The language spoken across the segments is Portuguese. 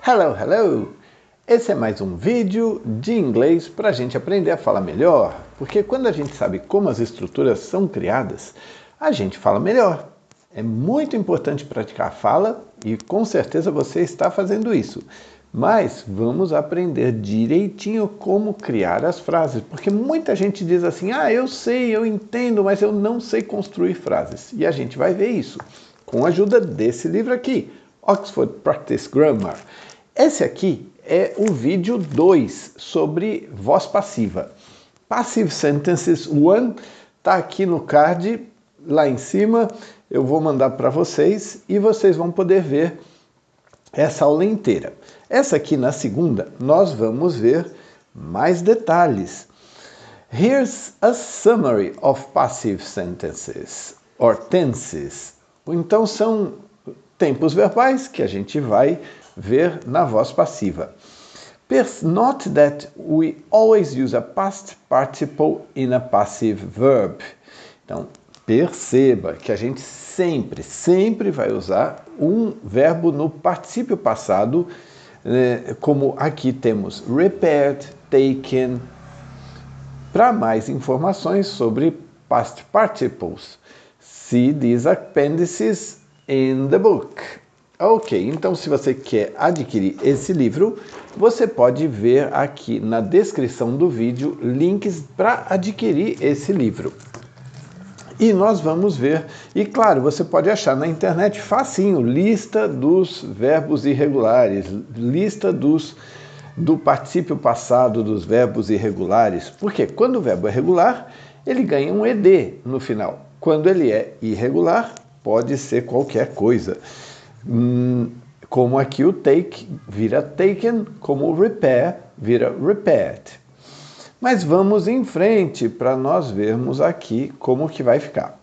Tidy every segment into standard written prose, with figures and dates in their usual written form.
Hello, hello! Esse é mais um vídeo de inglês para a gente aprender a falar melhor, porque quando a gente sabe como as estruturas são criadas, a gente fala melhor. É muito importante praticar a fala e com certeza você está fazendo isso. Mas vamos aprender direitinho como criar as frases, porque muita gente diz assim, eu sei, eu entendo, mas eu não sei construir frases. E a gente vai ver isso com a ajuda desse livro aqui, Oxford Practice Grammar. Esse aqui é o vídeo 2 sobre voz passiva. Passive Sentences 1 está aqui no card, lá em cima. Eu vou mandar para vocês e vocês vão poder ver essa aula inteira. Essa aqui, na segunda, nós vamos ver mais detalhes. Here's a summary of passive sentences, or tenses. Então, são tempos verbais que a gente vai ver na voz passiva. Note that we always use a past participle in a passive verb. Então, perceba que a gente sempre vai usar um verbo no particípio passado, como aqui temos repaired, taken. Para mais informações sobre past participles, see these appendices in the book. Ok, então se você quer adquirir esse livro, você pode ver aqui na descrição do vídeo links para adquirir esse livro. E nós vamos ver, e claro, você pode achar na internet facinho, lista dos verbos irregulares, lista do particípio passado dos verbos irregulares. Porque quando o verbo é regular, ele ganha um ed no final. Quando ele é irregular, pode ser qualquer coisa. Como aqui o take vira taken, como o repair vira repaired. Mas vamos em frente para nós vermos aqui como que vai ficar.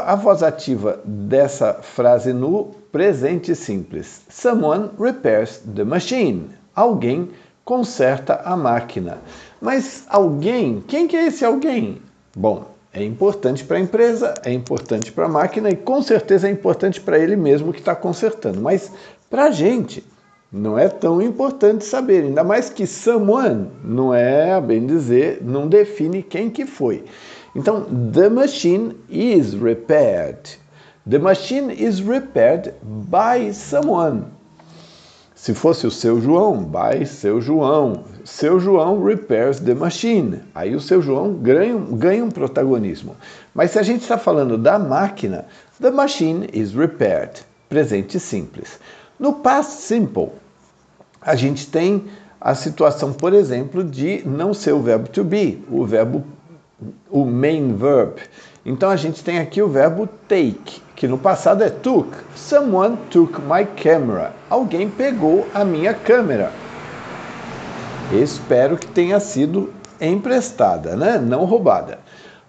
A voz ativa dessa frase no presente simples. Someone repairs the machine. Alguém conserta a máquina. Mas alguém, quem que é esse alguém? Bom, é importante para a empresa, é importante para a máquina e com certeza é importante para ele mesmo que está consertando. Mas para a gente não é tão importante saber, ainda mais que someone não é, a bem dizer, não define quem que foi. Então, the machine is repaired. The machine is repaired by someone. Se fosse o seu João, by seu João. Seu João repairs the machine. Aí o seu João ganha um protagonismo. Mas se a gente está falando da máquina, the machine is repaired. Presente simples. No past simple, a gente tem a situação, por exemplo, de não ser o verbo to be, o main verb. Então a gente tem aqui o verbo take, que no passado é took. Someone took my camera. Alguém pegou a minha câmera. Espero que tenha sido emprestada, né? Não roubada.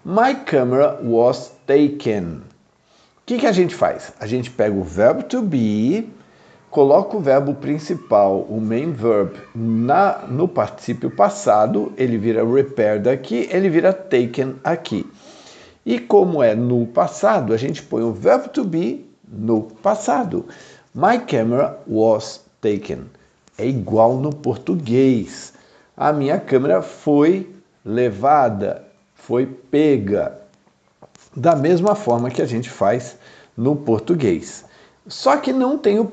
My camera was taken. O que a gente faz? A gente pega o verbo to be, coloca o verbo principal, o main verb, no particípio passado, ele vira repaired aqui, ele vira taken aqui. E como é no passado, a gente põe o verbo to be no passado. My camera was taken. É igual no português. A minha câmera foi levada, foi pega. Da mesma forma que a gente faz no português. Só que não tem o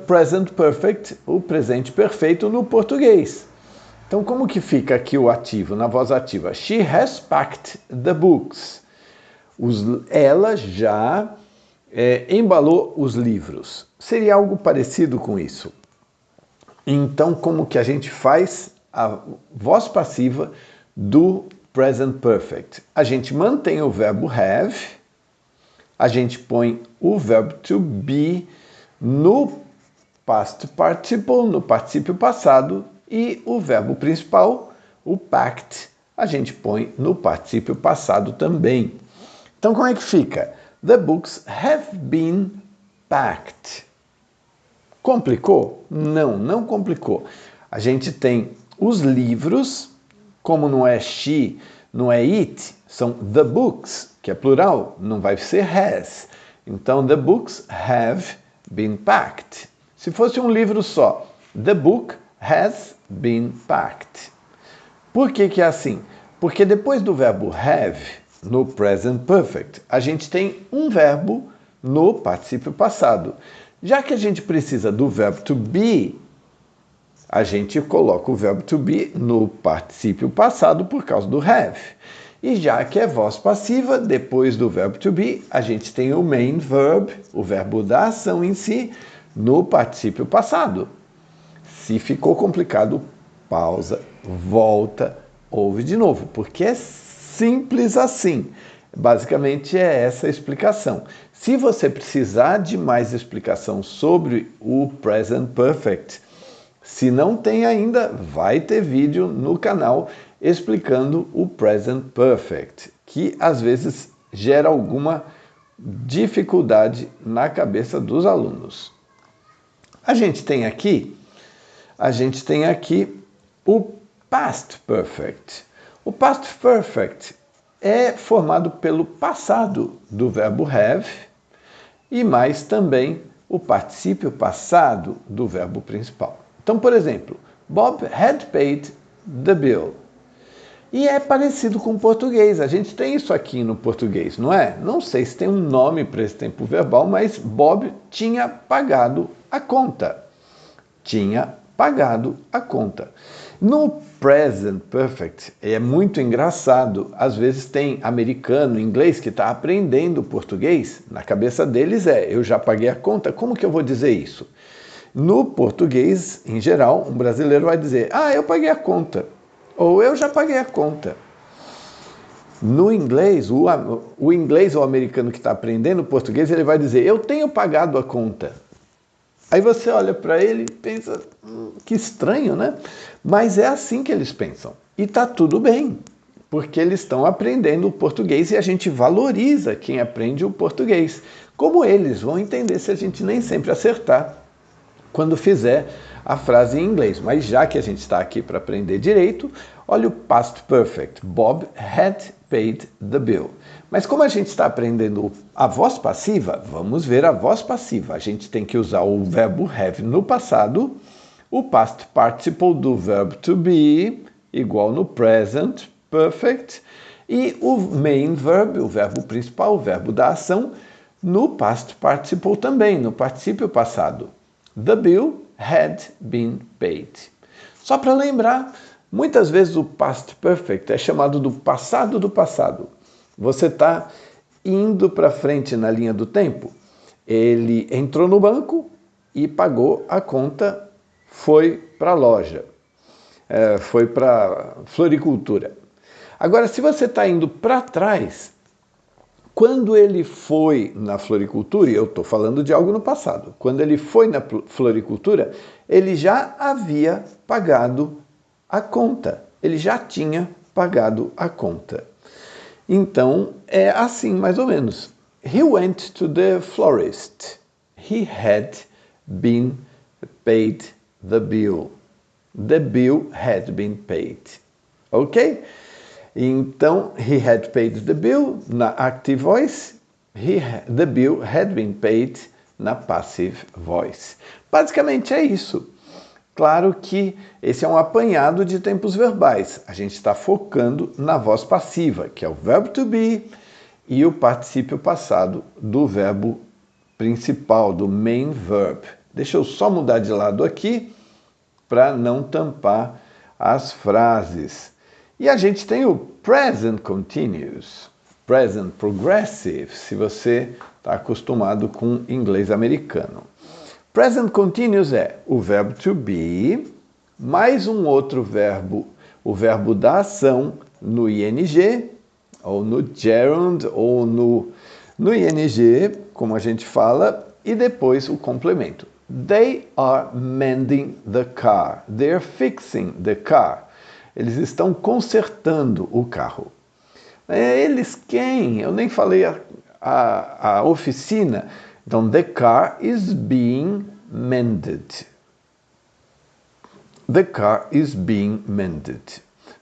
present perfect, o presente perfeito no português. Então, como que fica aqui o ativo, na voz ativa? She has packed the books. Ela já embalou os livros. Seria algo parecido com isso. Então, como que a gente faz a voz passiva do present perfect? A gente mantém o verbo have, a gente põe o verbo to be no past participle, no particípio passado, e o verbo principal, o packed, a gente põe no particípio passado também. Então, como é que fica? The books have been packed. Complicou? Não, não complicou. A gente tem os livros, como não é she, não é it, são the books, que é plural, não vai ser has. Então, the books have been packed. Se fosse um livro só, the book has been packed. Por que é assim? Porque depois do verbo have, no present perfect, a gente tem um verbo no particípio passado. Já que a gente precisa do verbo to be, a gente coloca o verbo to be no particípio passado por causa do have. E já que é voz passiva, depois do verbo to be, a gente tem o main verb, o verbo da ação em si, no particípio passado. Se ficou complicado, pausa, volta, ouve de novo, porque é simples assim. Basicamente é essa a explicação. Se você precisar de mais explicação sobre o present perfect, se não tem ainda, vai ter vídeo no canal explicando o present perfect, que às vezes gera alguma dificuldade na cabeça dos alunos. A gente tem aqui o past perfect. O past perfect é formado pelo passado do verbo have e mais também o particípio passado do verbo principal. Então, por exemplo, Bob had paid the bill. E é parecido com o português. A gente tem isso aqui no português, não é? Não sei se tem um nome para esse tempo verbal, mas Bob tinha pagado a conta. Tinha pagado a conta. No present perfect, é muito engraçado, às vezes tem americano, inglês, que está aprendendo português, na cabeça deles eu já paguei a conta, como que eu vou dizer isso? No português, em geral, um brasileiro vai dizer, eu paguei a conta, ou eu já paguei a conta. No inglês, o inglês ou o americano que está aprendendo português, ele vai dizer, eu tenho pagado a conta. Aí você olha para ele e pensa, que estranho, né? Mas é assim que eles pensam. E está tudo bem, porque eles estão aprendendo o português e a gente valoriza quem aprende o português. Como eles vão entender se a gente nem sempre acertar quando fizer a frase em inglês. Mas já que a gente está aqui para aprender direito, olha o past perfect. Bob had paid the bill. Mas como a gente está aprendendo a voz passiva, vamos ver a voz passiva. A gente tem que usar o verbo have no passado, o past participle do verbo to be, igual no present perfect, e o main verb, o verbo principal, o verbo da ação, no past participle também, no particípio passado. The bill had been paid. Só para lembrar, muitas vezes o past perfect é chamado do passado do passado. Você está indo para frente na linha do tempo. Ele entrou no banco e pagou a conta, foi para a loja, foi para a floricultura. Agora, se você está indo para trás, quando ele foi na floricultura, e eu estou falando de algo no passado, quando ele foi na floricultura, ele já havia pagado a conta. Ele já tinha pagado a conta. Então, é assim mais ou menos. He went to the florist. He had been paid the bill. The bill had been paid. Ok? Então, he had paid the bill na active voice, the bill had been paid na passive voice. Basicamente é isso. Claro que esse é um apanhado de tempos verbais. A gente está focando na voz passiva, que é o verbo to be e o particípio passado do verbo principal, do main verb. Deixa eu só mudar de lado aqui para não tampar as frases. E a gente tem o present continuous, present progressive, se você está acostumado com inglês americano. Present continuous é o verbo to be, mais um outro verbo, o verbo da ação no ing, ou no gerund, ou no ing, como a gente fala, e depois o complemento. They are mending the car. They are fixing the car. Eles estão consertando o carro. Eles quem? Eu nem falei a oficina. Então, the car is being mended. The car is being mended.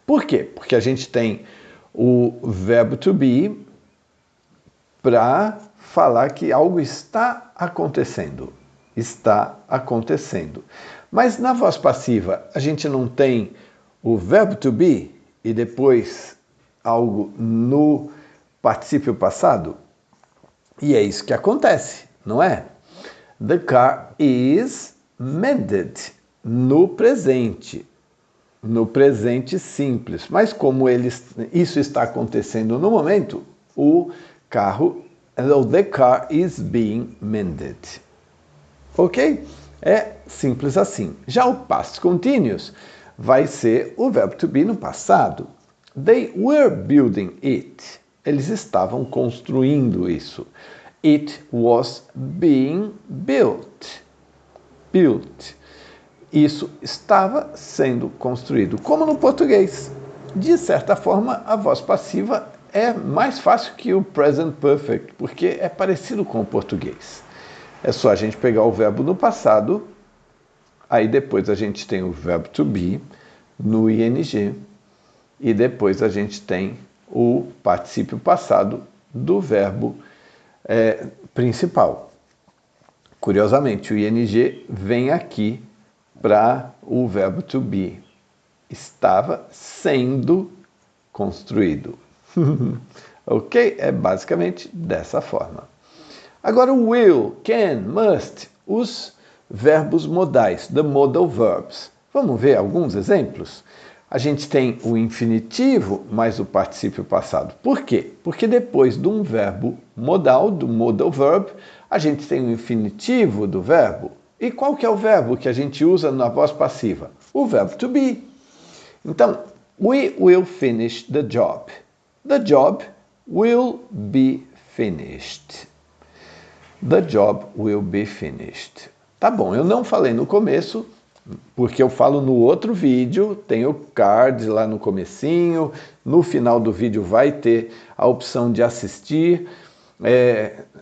Por quê? Porque a gente tem o verbo to be para falar que algo está acontecendo. está acontecendo. Mas na voz passiva, a gente não tem o verbo to be e depois algo no particípio passado? E é isso que acontece, não é? The car is mended no presente simples. Mas como isso está acontecendo no momento, the car is being mended. Ok? É simples assim. Já o past continuous vai ser o verbo to be no passado. They were building it. Eles estavam construindo isso. It was being built. Built. Isso estava sendo construído. Como no português. De certa forma, a voz passiva é mais fácil que o present perfect, porque é parecido com o português. É só a gente pegar o verbo no passado, aí depois a gente tem o verbo to be no ing, e depois a gente tem o particípio passado do verbo principal. Curiosamente, o ing vem aqui para o verbo to be. Estava sendo construído. Ok? É basicamente dessa forma. Agora o will, can, must, os verbos modais, the modal verbs. Vamos ver alguns exemplos? A gente tem o infinitivo mais o particípio passado. Por quê? Porque depois de um verbo modal, do modal verb, a gente tem o infinitivo do verbo. E qual que é o verbo que a gente usa na voz passiva? O verbo to be. Então, we will finish the job. The job will be finished. The job will be finished. Tá bom, eu não falei no começo, porque eu falo no outro vídeo, tem o card lá no comecinho, no final do vídeo vai ter a opção de assistir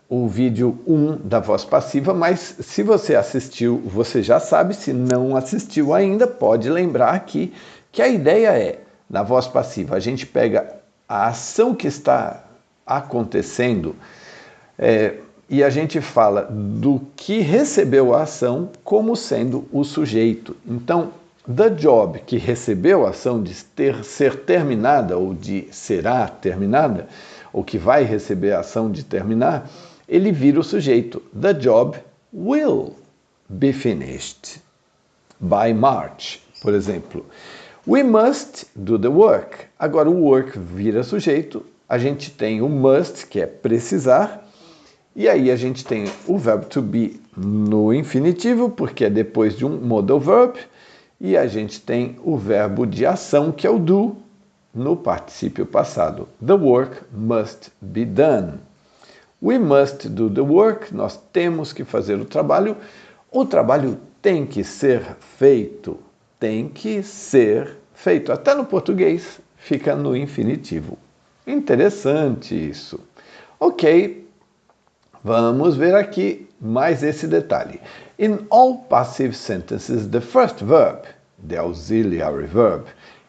o vídeo 1 da voz passiva, mas se você assistiu, você já sabe, se não assistiu ainda, pode lembrar aqui que a ideia é, na voz passiva, a gente pega a ação que está acontecendo e a gente fala do que recebeu a ação como sendo o sujeito. Então, the job, que recebeu a ação de ser terminada ou de será terminada, ou que vai receber a ação de terminar, ele vira o sujeito. The job will be finished by March, por exemplo. We must do the work. Agora o work vira sujeito, a gente tem o must, que é precisar, e aí a gente tem o verbo to be no infinitivo, porque é depois de um modal verb, e a gente tem o verbo de ação, que é o do, no particípio passado. The work must be done. We must do the work, nós temos que fazer o trabalho tem que ser feito. Tem que ser feito. Até no português fica no infinitivo. Interessante isso. Ok, vamos ver aqui mais esse detalhe. In all passive sentences, the first verb, the auxiliary verb,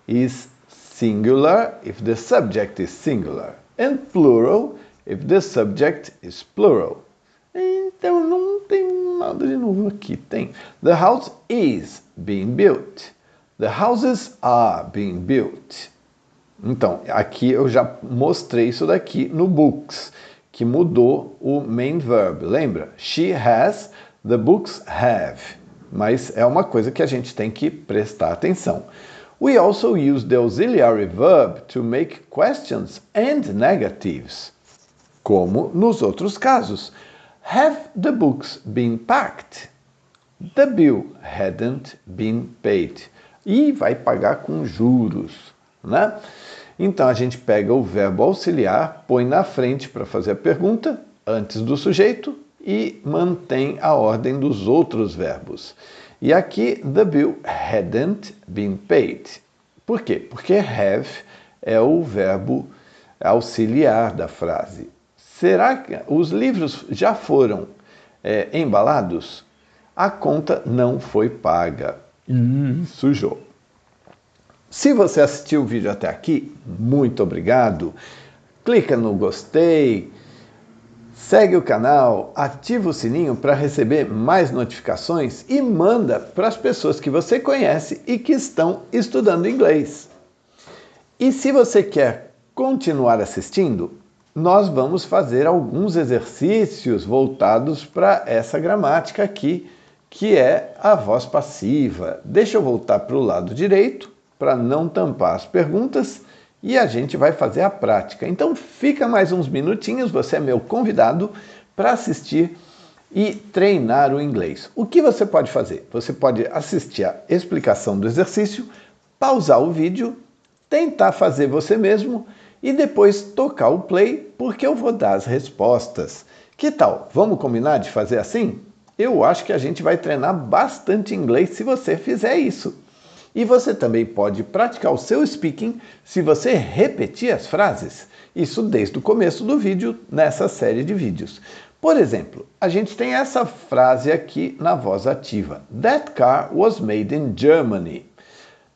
is singular if the subject is singular, and plural if the subject is plural. Então não tem nada de novo aqui. Tem. The house is being built. The houses are being built. Então, aqui eu já mostrei isso daqui no books, que mudou o main verb. Lembra? She has, the books have. Mas é uma coisa que a gente tem que prestar atenção. We also use the auxiliary verb to make questions and negatives, como nos outros casos. Have the books been packed? The bill hadn't been paid. E vai pagar com juros, né? Então a gente pega o verbo auxiliar, põe na frente para fazer a pergunta, antes do sujeito, e mantém a ordem dos outros verbos. E aqui, the bill hadn't been paid. Por quê? Porque have é o verbo auxiliar da frase. Será que os livros já foram embalados? A conta não foi paga. Sujou. Se você assistiu o vídeo até aqui, muito obrigado. Clica no gostei. Segue o canal, ativa o sininho para receber mais notificações e manda para as pessoas que você conhece e que estão estudando inglês. E se você quer continuar assistindo, nós vamos fazer alguns exercícios voltados para essa gramática aqui, que é a voz passiva. Deixa eu voltar para o lado direito, para não tampar as perguntas, e a gente vai fazer a prática. Então fica mais uns minutinhos, você é meu convidado para assistir e treinar o inglês. O que você pode fazer? Você pode assistir a explicação do exercício, pausar o vídeo, tentar fazer você mesmo e depois tocar o play, porque eu vou dar as respostas. Que tal? Vamos combinar de fazer assim? Eu acho que a gente vai treinar bastante inglês se você fizer isso. E você também pode praticar o seu speaking se você repetir as frases. Isso desde o começo do vídeo, nessa série de vídeos. Por exemplo, a gente tem essa frase aqui na voz ativa. That car was made in Germany.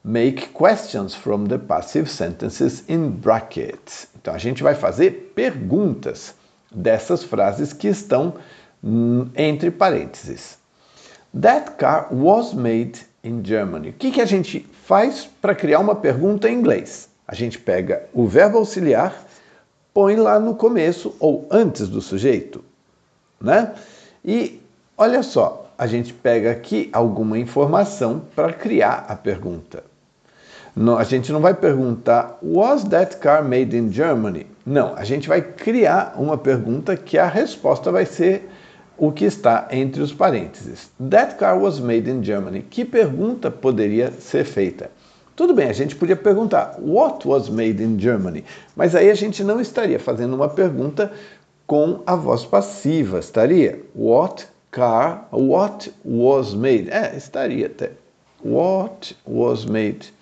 Make questions from the passive sentences in brackets. Então a gente vai fazer perguntas dessas frases que estão entre parênteses. That car was made in Germany. O que a gente faz para criar uma pergunta em inglês? A gente pega o verbo auxiliar, põe lá no começo ou antes do sujeito, né? E olha só, a gente pega aqui alguma informação para criar a pergunta. A gente não vai perguntar, was that car made in Germany? Não, a gente vai criar uma pergunta que a resposta vai ser o que está entre os parênteses. That car was made in Germany. Que pergunta poderia ser feita? Tudo bem, a gente podia perguntar, what was made in Germany? Mas aí a gente não estaria fazendo uma pergunta com a voz passiva, estaria? What was made? Estaria até. What was made?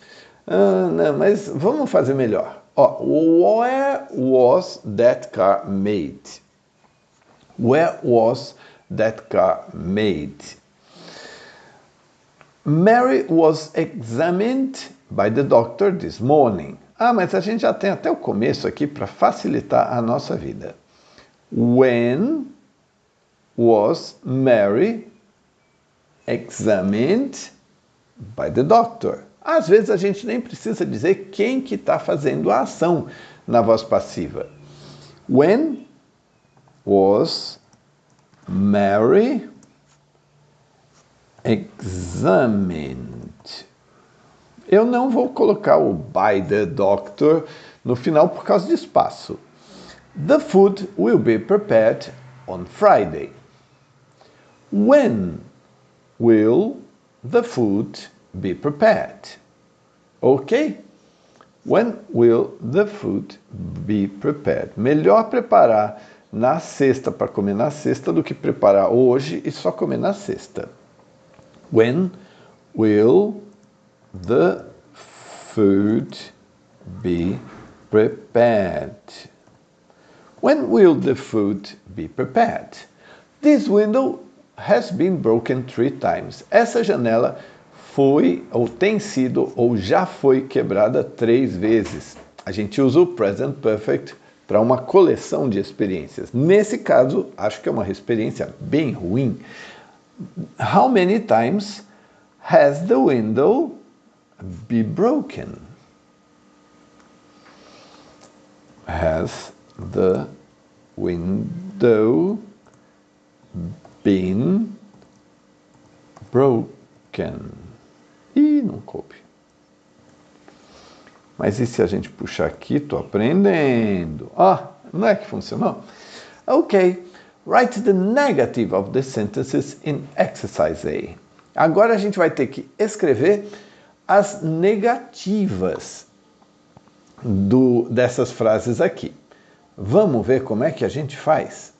Não, mas vamos fazer melhor. Where was that car made? Where was that car made? Mary was examined by the doctor this morning. Mas a gente já tem até o começo aqui para facilitar a nossa vida. When was Mary examined by the doctor? Às vezes a gente nem precisa dizer quem que está fazendo a ação na voz passiva. When was Mary examined? Eu não vou colocar o by the doctor no final por causa de espaço. The food will be prepared on Friday. When will the food be prepared? Ok? When will the food be prepared? Melhor preparar na sexta para comer na sexta do que preparar hoje e só comer na sexta. When will the food be prepared? When will the food be prepared? This window has been broken 3 times. Essa janela foi, ou tem sido, ou já foi quebrada 3 vezes. A gente usa o present perfect para uma coleção de experiências. Nesse caso, acho que é uma experiência bem ruim. How many times has the window been broken? Has the window been broken? Ih, não coube. Mas e se a gente puxar aqui? Tô aprendendo. Não é que funcionou? Ok. Write the negative of the sentences in exercise A. Agora a gente vai ter que escrever as negativas dessas frases aqui. Vamos ver como é que a gente faz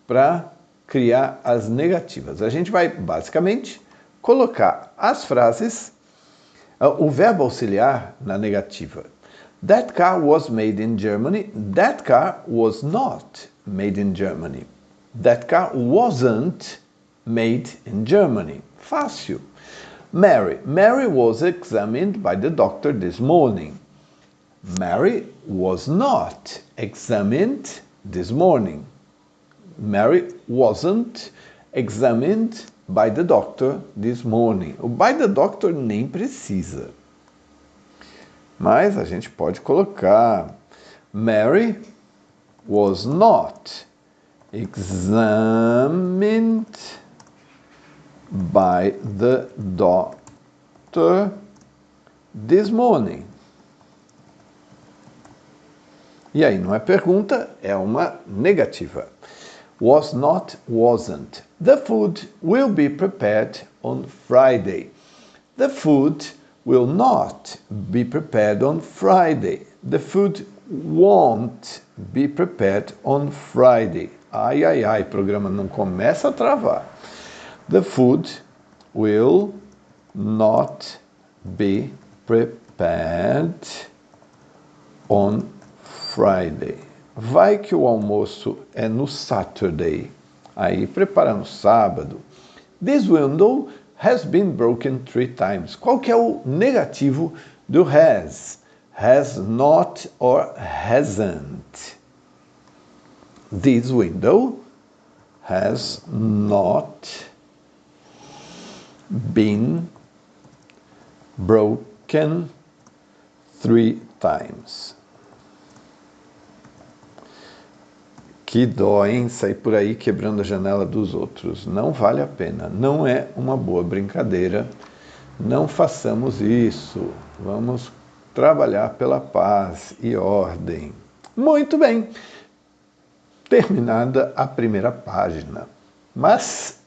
para criar as negativas. A gente vai, basicamente, colocar as frases, o verbo auxiliar na negativa. That car was made in Germany. That car was not made in Germany. That car wasn't made in Germany. Fácil. Mary. Mary was examined by the doctor this morning. Mary was not examined this morning. Mary wasn't examined by the doctor this morning. O by the doctor nem precisa. Mas a gente pode colocar Mary was not examined by the doctor this morning. E aí não é pergunta, é uma negativa. Was not, wasn't. The food will be prepared on Friday. The food will not be prepared on Friday. The food won't be prepared on Friday. Ai, ai, ai, o programa não começa a travar. The food will not be prepared on Friday. Vai que o almoço é no Saturday. Aí prepara no sábado. This window has been broken 3 times. Qual que é o negativo do has? Has not or hasn't. This window has not been broken 3 times. Que dó, hein? Sair por aí quebrando a janela dos outros. Não vale a pena. Não é uma boa brincadeira. Não façamos isso. Vamos trabalhar pela paz e ordem. Muito bem. Terminada a primeira página. Mas,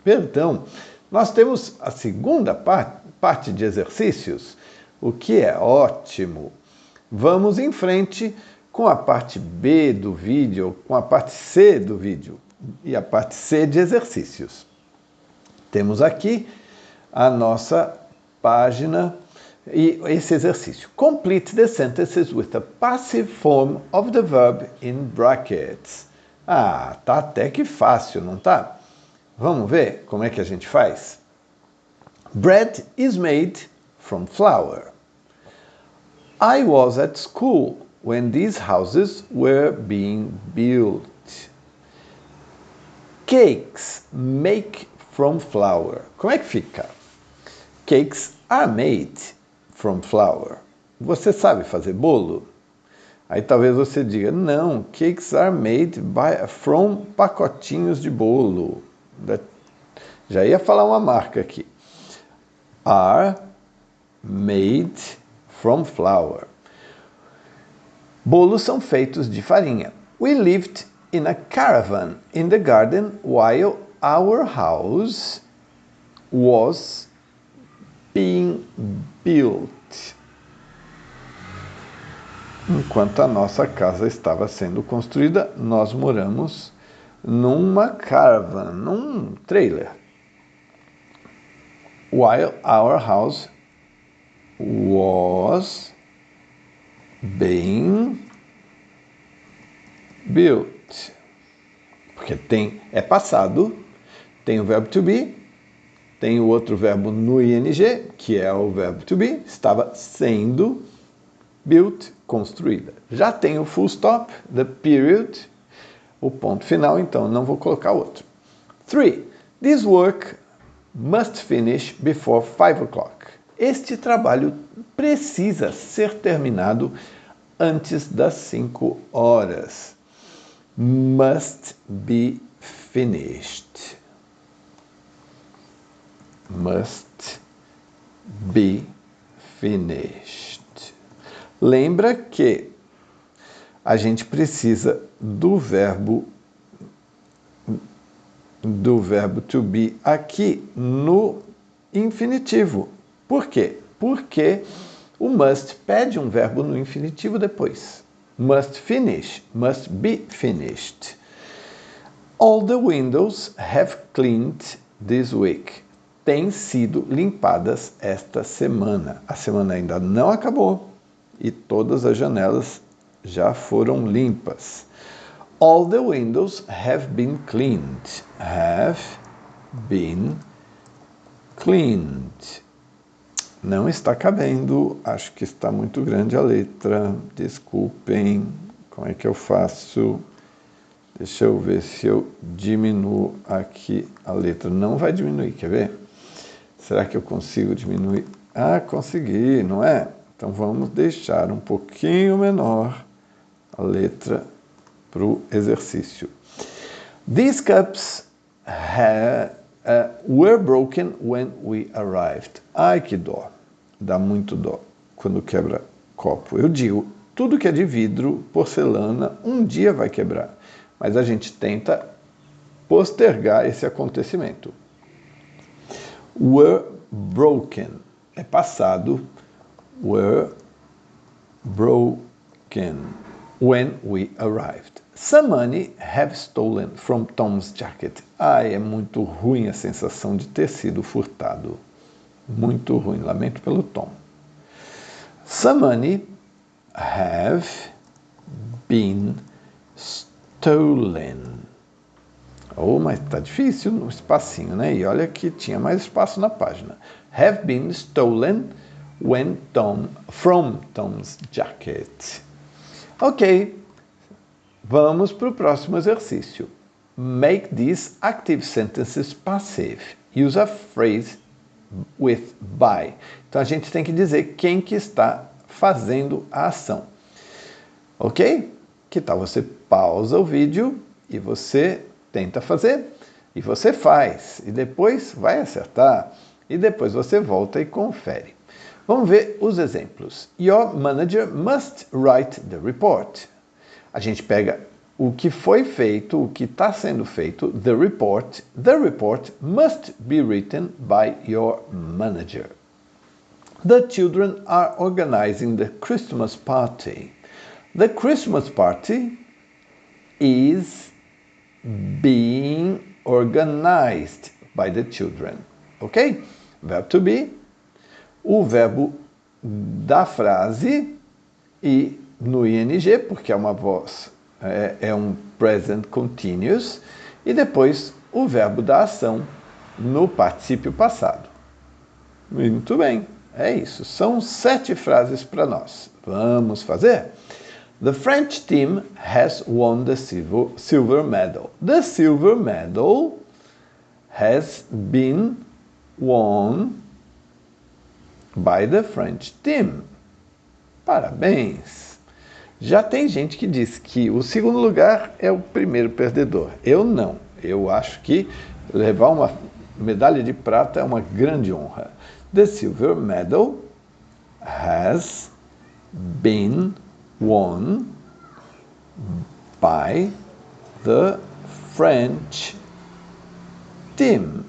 perdão, nós temos a segunda parte de exercícios, o que é ótimo. Vamos em frente com a parte B do vídeo, com a parte C do vídeo e a parte C de exercícios. Temos aqui a nossa página e esse exercício. Complete the sentences with the passive form of the verb in brackets. Ah, tá até que fácil, não tá? Vamos ver como é que a gente faz? Bread is made from flour. I was at school when these houses were being built. Cakes make from flour. Como é que fica? Cakes are made from flour. Você sabe fazer bolo? Aí talvez você diga, não, cakes are made from pacotinhos de bolo. Já ia falar uma marca aqui. Are made from flour. Bolos são feitos de farinha. We lived in a caravan in the garden while our house was being built. Enquanto a nossa casa estava sendo construída, nós moramos numa caravan, num trailer. While our house was being built. Porque é passado, tem o verbo to be, tem o outro verbo no ing, que é o verbo to be, estava sendo built, construída. Já tem o full stop, the period, o ponto final, então não vou colocar outro. 3. This work must finish before 5 o'clock. Este trabalho precisa ser terminado antes das 5 horas. Must be finished. Must be finished. Lembra que a gente precisa do verbo to be aqui no infinitivo. Por quê? Porque o must pede um verbo no infinitivo depois. Must finish, must be finished. All the windows have cleaned this week. Têm sido limpadas esta semana. A semana ainda não acabou e todas as janelas já foram limpas. All the windows have been cleaned. Have been cleaned. Não está cabendo, acho que está muito grande a letra. Desculpem, como é que eu faço? Deixa eu ver se eu diminuo aqui a letra. Não vai diminuir, quer ver? Será que eu consigo diminuir? Ah, consegui, não é? Então vamos deixar um pouquinho menor a letra para o exercício. These cups were broken when we arrived. Ai, que dó. Dá muito dó quando quebra copo. Eu digo, tudo que é de vidro, porcelana, um dia vai quebrar. Mas a gente tenta postergar esse acontecimento. Were broken. É passado. Were broken when we arrived. Some money have stolen from Tom's jacket. Ai, é muito ruim a sensação de ter sido furtado. Muito ruim. Lamento pelo Tom. Some money have been stolen. Oh, mas tá difícil no espacinho, né? E olha que tinha mais espaço na página. Have been stolen from Tom's jacket. Ok, vamos para o próximo exercício. Make these active sentences passive. Use a phrase with by. Então a gente tem que dizer quem que está fazendo a ação. Ok? Que tal você pausa o vídeo e você tenta fazer, e você faz, e depois vai acertar, e depois você volta e confere. Vamos ver os exemplos. Your manager must write the report. A gente pega o que foi feito, o que está sendo feito, the report. The report must be written by your manager. The children are organizing the Christmas party. The Christmas party is being organized by the children. Ok? Verbo to be, o verbo da frase e no ing, porque é uma voz, é um present continuous, e depois o verbo da ação no particípio passado. Muito bem, é isso. São 7 frases para nós. Vamos fazer? The French team has won the silver medal. The silver medal has been won by the French team. Parabéns! Já tem gente que diz que o segundo lugar é o primeiro perdedor. Eu não. Eu acho que levar uma medalha de prata é uma grande honra. The silver medal has been won by the French team.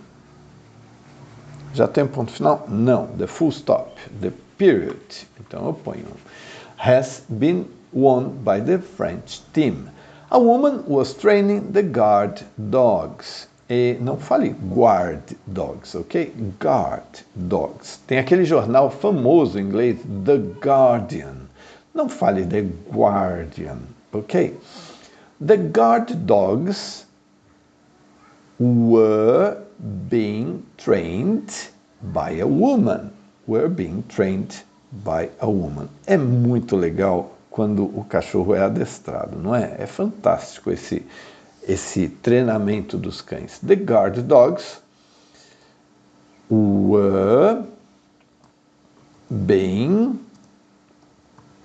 Já tem ponto final? Não. The full stop. The period. Então eu ponho. Has been won by the French team. A woman was training the guard dogs. E não fale guard dogs, ok? Guard dogs. Tem aquele jornal famoso em inglês, The Guardian. Não fale The Guardian, ok? The guard dogs were being trained by a woman. Were being trained by a woman. É muito legal quando o cachorro é adestrado, não é? É fantástico esse treinamento dos cães. The guard dogs were being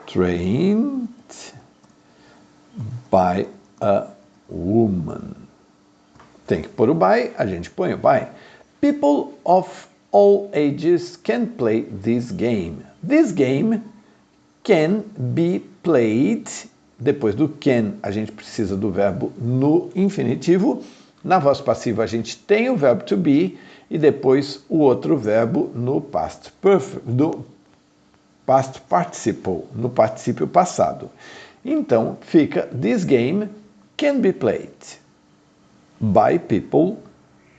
trained by a woman. Tem que pôr o by, a gente põe o by. People of all ages can play this game. This game can be played. Depois do can, a gente precisa do verbo no infinitivo. Na voz passiva, a gente tem o verbo to be e depois o outro verbo no past perfect, no past participle, no particípio passado. Então, fica this game can be played by people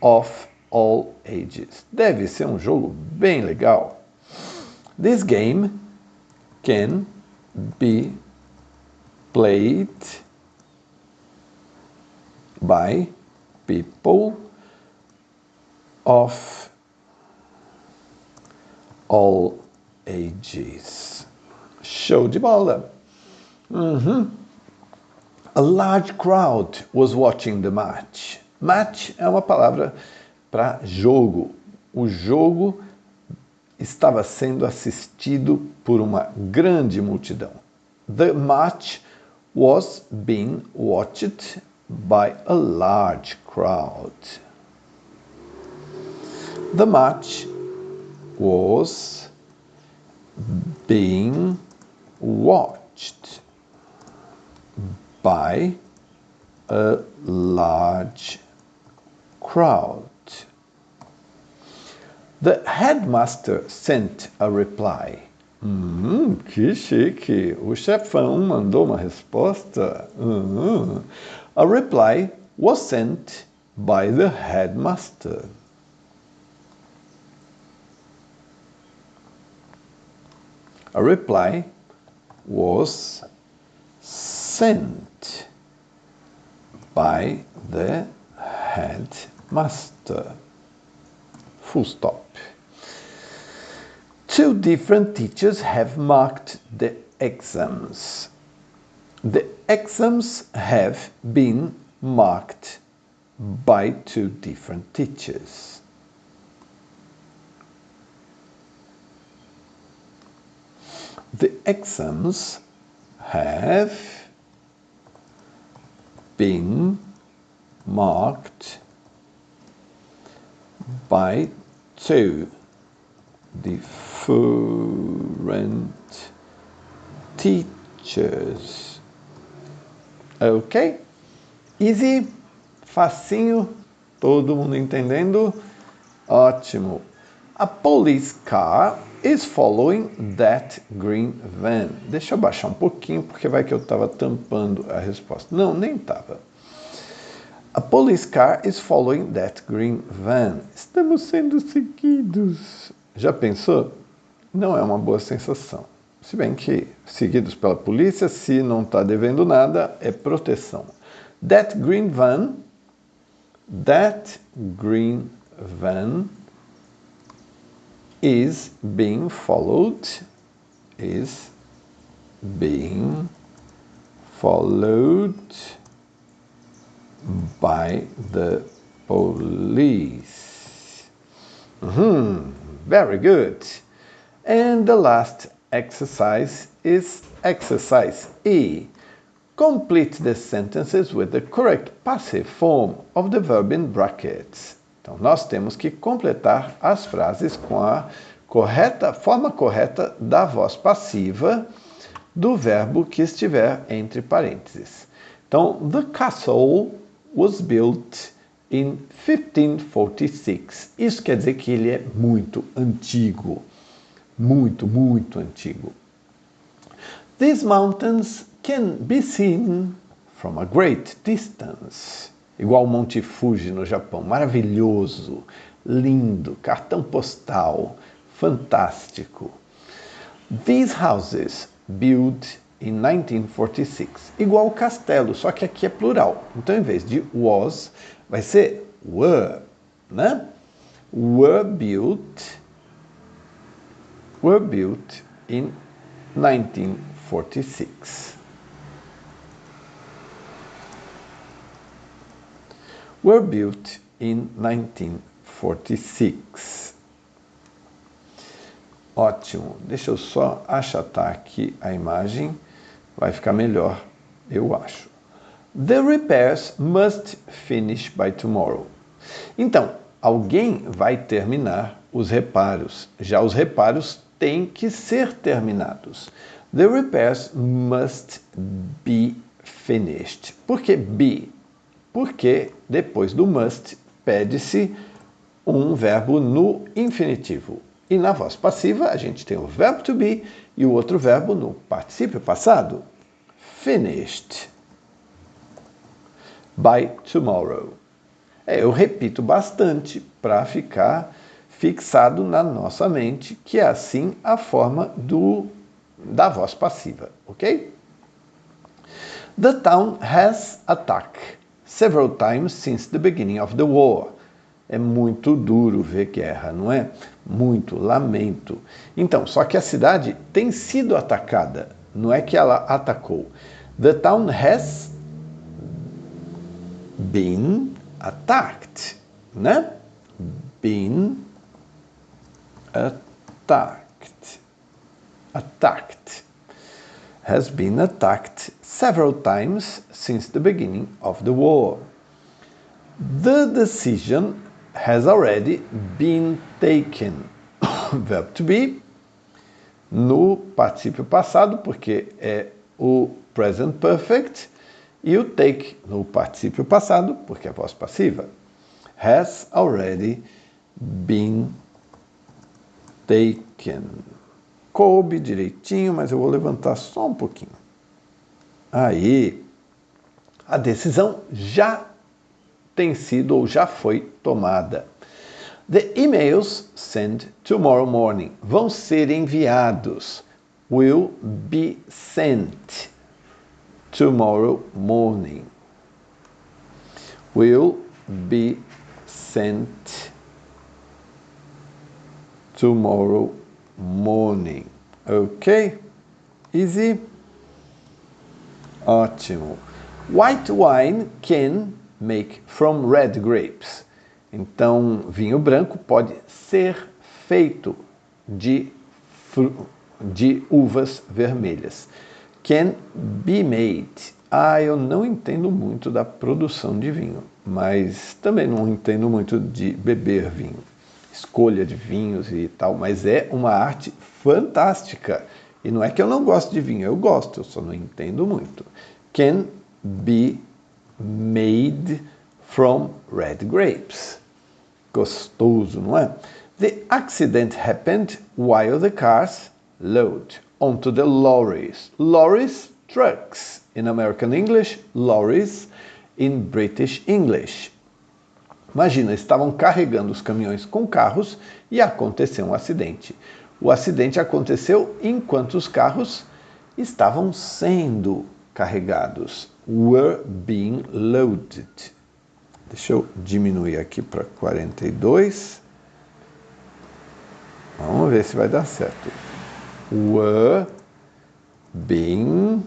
of all ages. Deve ser um jogo bem legal. This game can be played by people of all ages. Show de bola! A large crowd was watching the match. Match é uma palavra para jogo. O jogo estava sendo assistido por uma grande multidão. The match was being watched by a large crowd. The match was being watched by a large crowd. The headmaster sent a reply. Que chique! O chefão mandou uma resposta. A reply was sent by the headmaster. A reply was sent by the headmaster. Full stop. Two different teachers have marked the exams. The exams have been marked by two different teachers. The exams have been marked by two different teachers. Ok? Easy? Facinho? Todo mundo entendendo? Ótimo. A police car is following that green van. Deixa eu baixar um pouquinho, porque vai que eu estava tampando a resposta. Não, nem estava. A police car is following that green van. Estamos sendo seguidos. Já pensou? Não é uma boa sensação. Se bem que seguidos pela polícia, se não está devendo nada, é proteção. That green van is being followed by the police. Very good. And the last exercise is exercise E. Complete the sentences with the correct passive form of the verb in brackets. Então, nós temos que completar as frases com a forma correta da voz passiva do verbo que estiver entre parênteses. Então, the castle was built in 1546. Isso quer dizer que ele é muito antigo. Muito, muito antigo. These mountains can be seen from a great distance. Igual o Monte Fuji no Japão. Maravilhoso, lindo, cartão postal, fantástico. These houses built in 1946. Igual o castelo, só que aqui é plural. Então, em vez de was, vai ser were, né? Were built in 1946. Were built in 1946. Ótimo. Deixa eu só achatar aqui a imagem. Vai ficar melhor, eu acho. The repairs must finish by tomorrow. Então, alguém vai terminar os reparos. Já os reparos têm que ser terminados. The repairs must be finished. Por que be? Porque depois do must pede-se um verbo no infinitivo. E na voz passiva a gente tem o verbo to be e o outro verbo no particípio passado. Finished by tomorrow. Eu repito bastante para ficar fixado na nossa mente, que é assim a forma da voz passiva, ok? The town has attacked several times since the beginning of the war. É muito duro ver guerra, não é? Muito, lamento. Então, só que a cidade tem sido atacada, não é que ela atacou. The town has been attacked, né? Been attacked. Attacked. Has been attacked several times since the beginning of the war. The decision has already been taken. Verbo to be no particípio passado, porque é o present perfect, e o take no particípio passado, porque é a voz passiva. Has already been taken. Coube direitinho, mas eu vou levantar só um pouquinho. Aí, a decisão já tem sido ou já foi tomada. The emails sent tomorrow morning vão ser enviados. Will be sent tomorrow morning. Will be sent tomorrow morning. Ok? Easy? Ótimo. White wine can make from red grapes. Então, vinho branco pode ser feito de uvas vermelhas. Can be made. Eu não entendo muito da produção de vinho, mas também não entendo muito de beber vinho. Escolha de vinhos e tal, mas é uma arte fantástica. E não é que eu não gosto de vinho, eu gosto, eu só não entendo muito. Can be made from red grapes. Gostoso, não é? The accident happened while the cars load onto the lorries. Lorries, trucks. In American English, lorries. In British English. Imagina, estavam carregando os caminhões com carros e aconteceu um acidente. O acidente aconteceu enquanto os carros estavam sendo carregados. Were being loaded. Deixa eu diminuir aqui para 42. Vamos ver se vai dar certo. Were being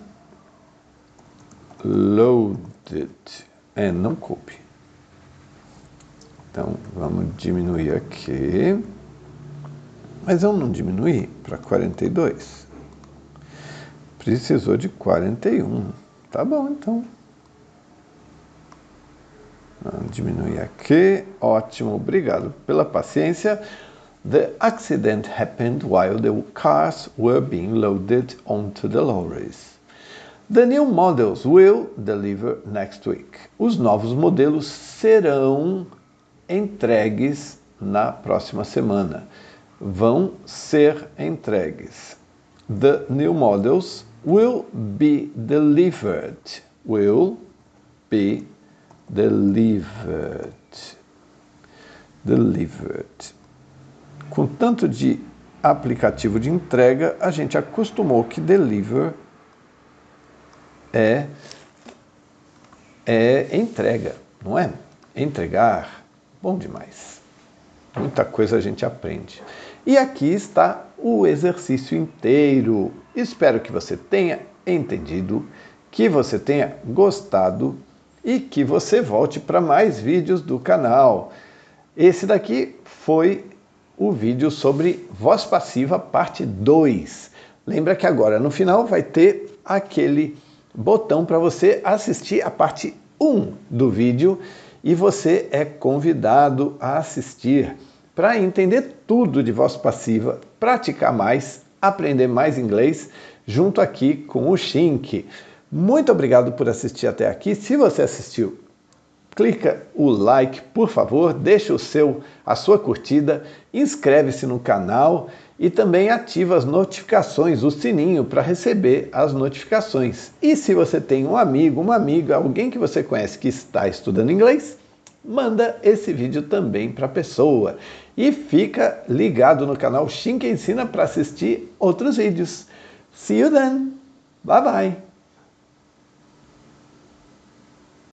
loaded. Não coube. Então, vamos diminuir aqui. Mas eu não diminuí para 42. Precisou de 41. Tá bom, então. Diminuir aqui. Ótimo, obrigado pela paciência. The accident happened while the cars were being loaded onto the lorries. The new models will deliver next week. Os novos modelos serão entregues na próxima semana. Vão ser entregues. The new models will be delivered. Will be delivered. Delivered. Com tanto de aplicativo de entrega, a gente acostumou que deliver é entrega, não é? Entregar, bom demais. Muita coisa a gente aprende. E aqui está o exercício inteiro. Espero que você tenha entendido, que você tenha gostado e que você volte para mais vídeos do canal. Esse daqui foi o vídeo sobre voz passiva parte 2. Lembra que agora no final vai ter aquele botão para você assistir a parte 1 do vídeo e você é convidado a assistir para entender tudo de voz passiva, praticar mais, aprender mais inglês junto aqui com o Shink. Muito obrigado por assistir até aqui. Se você assistiu, clica o like, por favor, deixa a sua curtida, inscreve-se no canal e também ativa as notificações, o sininho para receber as notificações. E se você tem um amigo, uma amiga, alguém que você conhece que está estudando inglês, manda esse vídeo também para a pessoa. E fica ligado no canal Shink Ensina para assistir outros vídeos. See you then. Bye bye.